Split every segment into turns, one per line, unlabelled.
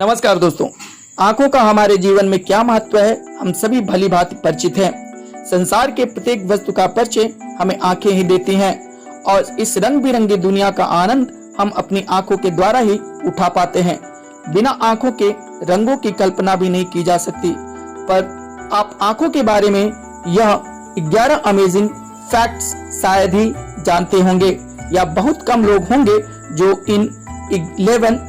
नमस्कार दोस्तों, आंखों का हमारे जीवन में क्या महत्व है हम सभी भली भांति परिचित हैं। संसार के प्रत्येक वस्तु का परिचय हमें आंखें ही देती हैं और इस रंग बिरंगी दुनिया का आनंद हम अपनी आंखों के द्वारा ही उठा पाते हैं। बिना आंखों के रंगों की कल्पना भी नहीं की जा सकती। पर आप आंखों के बारे में यह 11 अमेजिंग फैक्ट्स शायद ही जानते होंगे या बहुत कम लोग होंगे जो इन 11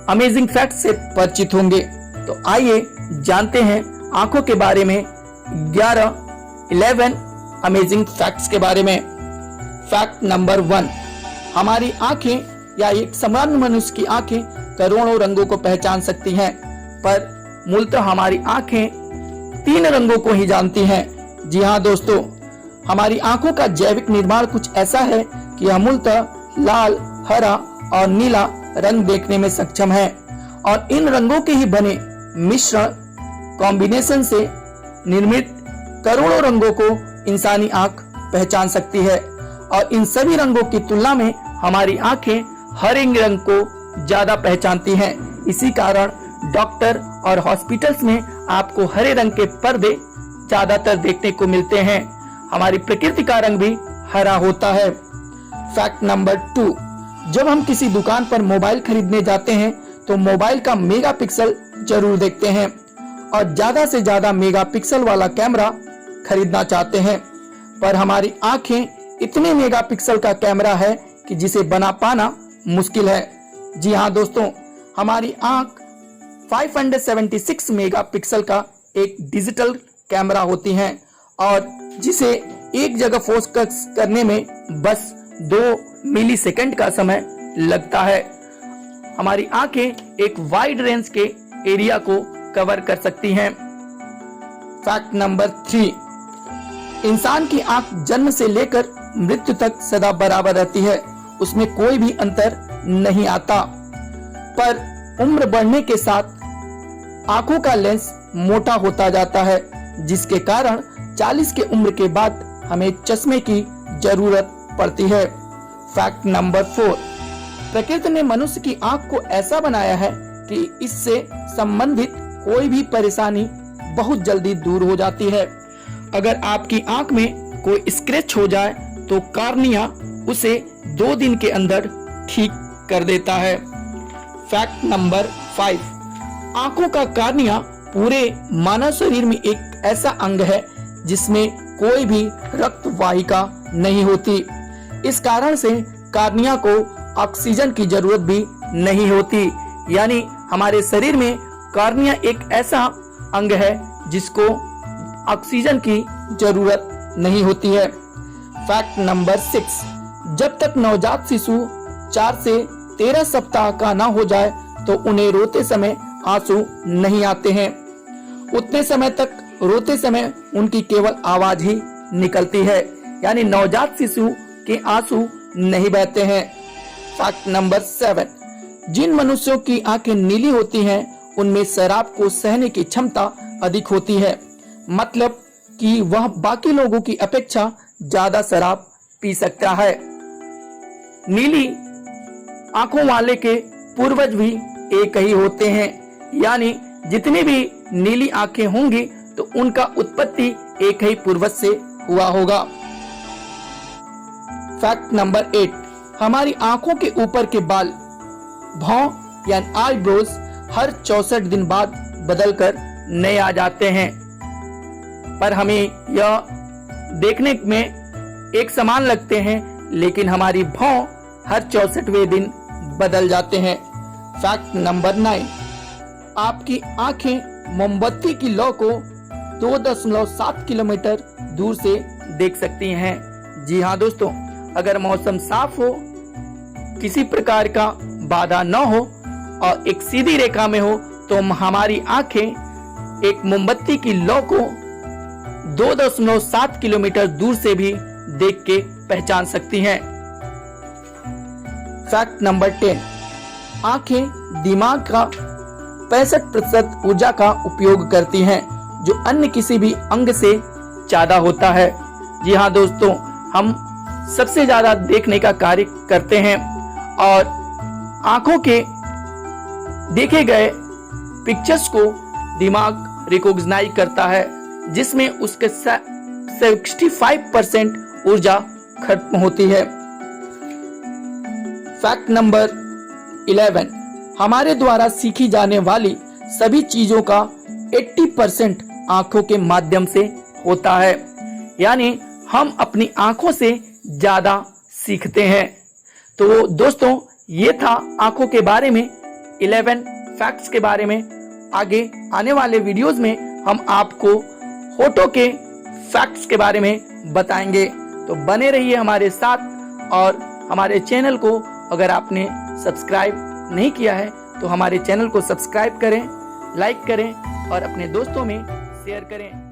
अमेजिंग फैक्ट से परिचित होंगे। तो आइए जानते हैं आंखों के बारे में 11 अमेजिंग फैक्ट्स के बारे में। फैक्ट नंबर 1, हमारी आंखें या एक सामान्य मनुष्य की आंखें करोड़ों रंगों को पहचान सकती हैं, पर मूलतः हमारी आंखें 3 रंगों को ही जानती हैं। जी हाँ दोस्तों, हमारी आंखों का जैविक निर्माण कुछ ऐसा है कि यह मूलतः लाल, हरा और नीला रंग देखने में सक्षम है और इन रंगों के ही बने मिश्रण कॉम्बिनेशन से निर्मित करोड़ों रंगों को इंसानी आंख पहचान सकती है। और इन सभी रंगों की तुलना में हमारी आंखें हरे रंग को ज्यादा पहचानती हैं। इसी कारण डॉक्टर और हॉस्पिटल्स में आपको हरे रंग के पर्दे ज्यादातर देखने को मिलते हैं। हमारी प्रकृति का रंग भी हरा होता है। फैक्ट नंबर 2, जब हम किसी दुकान पर मोबाइल खरीदने जाते हैं तो मोबाइल का मेगापिक्सल जरूर देखते हैं और ज्यादा से ज्यादा मेगापिक्सल वाला कैमरा खरीदना चाहते हैं, पर हमारी आंखें इतने मेगापिक्सल का कैमरा है कि जिसे बना पाना मुश्किल है। जी हाँ दोस्तों, हमारी आंख 576 मेगापिक्सल का एक डिजिटल कैमरा होती है और जिसे एक जगह फोकस करने में बस 2 मिलीसेकंड का समय लगता है। हमारी आंखें एक वाइड रेंज के एरिया को कवर कर सकती हैं। फैक्ट नंबर 3, इंसान की आंख जन्म से लेकर मृत्यु तक सदा बराबर रहती है, उसमें कोई भी अंतर नहीं आता। पर उम्र बढ़ने के साथ आंखों का लेंस मोटा होता जाता है, जिसके कारण 40 के उम्र के बाद हमें चश्मे की जरूरत पड़ती है। फैक्ट नंबर 4, प्रकृति ने मनुष्य की आंख को ऐसा बनाया है कि इससे संबंधित कोई भी परेशानी बहुत जल्दी दूर हो जाती है। अगर आपकी आंख में कोई स्क्रैच हो जाए तो कार्निया उसे 2 दिन के अंदर ठीक कर देता है। फैक्ट नंबर 5, आंखों का कार्निया पूरे मानव शरीर में एक ऐसा अंग है जिसमें कोई भी रक्त वाहिका नहीं होती। इस कारण से कार्निया को ऑक्सीजन की जरूरत भी नहीं होती, यानी हमारे शरीर में कार्निया एक ऐसा अंग है जिसको ऑक्सीजन की जरूरत नहीं होती है। फैक्ट नंबर 6, जब तक नवजात शिशु 4 से 13 सप्ताह का ना हो जाए तो उन्हें रोते समय आंसू नहीं आते हैं। उतने समय तक रोते समय उनकी केवल आवाज ही निकलती है, यानी नवजात शिशु के आंसू नहीं बहते हैं। फैक्ट नंबर 7, जिन मनुष्यों की आंखें नीली होती हैं उनमें शराब को सहने की क्षमता अधिक होती है, मतलब कि वह बाकी लोगों की अपेक्षा ज्यादा शराब पी सकता है। नीली आंखों वाले के पूर्वज भी एक ही होते हैं, यानी जितनी भी नीली आंखें होंगी तो उनका उत्पत्ति एक ही पूर्वज से हुआ होगा। फैक्ट नंबर 8, हमारी आंखों के ऊपर के बाल भौं या आईब्रोज हर 64 दिन बाद बदलकर नए आ जाते हैं, पर हमें यह देखने में एक समान लगते हैं, लेकिन हमारी भौं हर 64वें दिन बदल जाते हैं। फैक्ट नंबर 9, आपकी आंखें मोमबत्ती की लौ को 2.7 किलोमीटर दूर से देख सकती हैं। जी हाँ दोस्तों, अगर मौसम साफ हो, किसी प्रकार का बाधा न हो और एक सीधी रेखा में हो तो हमारी आंखें एक मोमबत्ती की लौ को 2.7 किलोमीटर दूर से भी देख के पहचान सकती हैं। फैक्ट नंबर 10, आंखें दिमाग का 65% ऊर्जा का उपयोग करती हैं, जो अन्य किसी भी अंग से ज्यादा होता है। जी हाँ दोस्तों, हम सबसे ज्यादा देखने का कार्य करते हैं और आंखों के देखे गए पिक्चर्स को दिमाग रिकॉग्नाइज करता है, जिसमें उसके 65% ऊर्जा खत्म होती है। फैक्ट नंबर 11, हमारे द्वारा सीखी जाने वाली सभी चीजों का 80% आंखों के माध्यम से होता है, यानी हम अपनी आंखों से ज्यादा सीखते हैं। तो दोस्तों, ये था आंखों के बारे में 11 फैक्ट्स के बारे में। आगे आने वाले वीडियोस में हम आपको होठों के फैक्ट्स के बारे में बताएंगे। तो बने रहिए हमारे साथ, और हमारे चैनल को अगर आपने सब्सक्राइब नहीं किया है तो हमारे चैनल को सब्सक्राइब करें, लाइक करें और अपने दोस्तों में शेयर करें।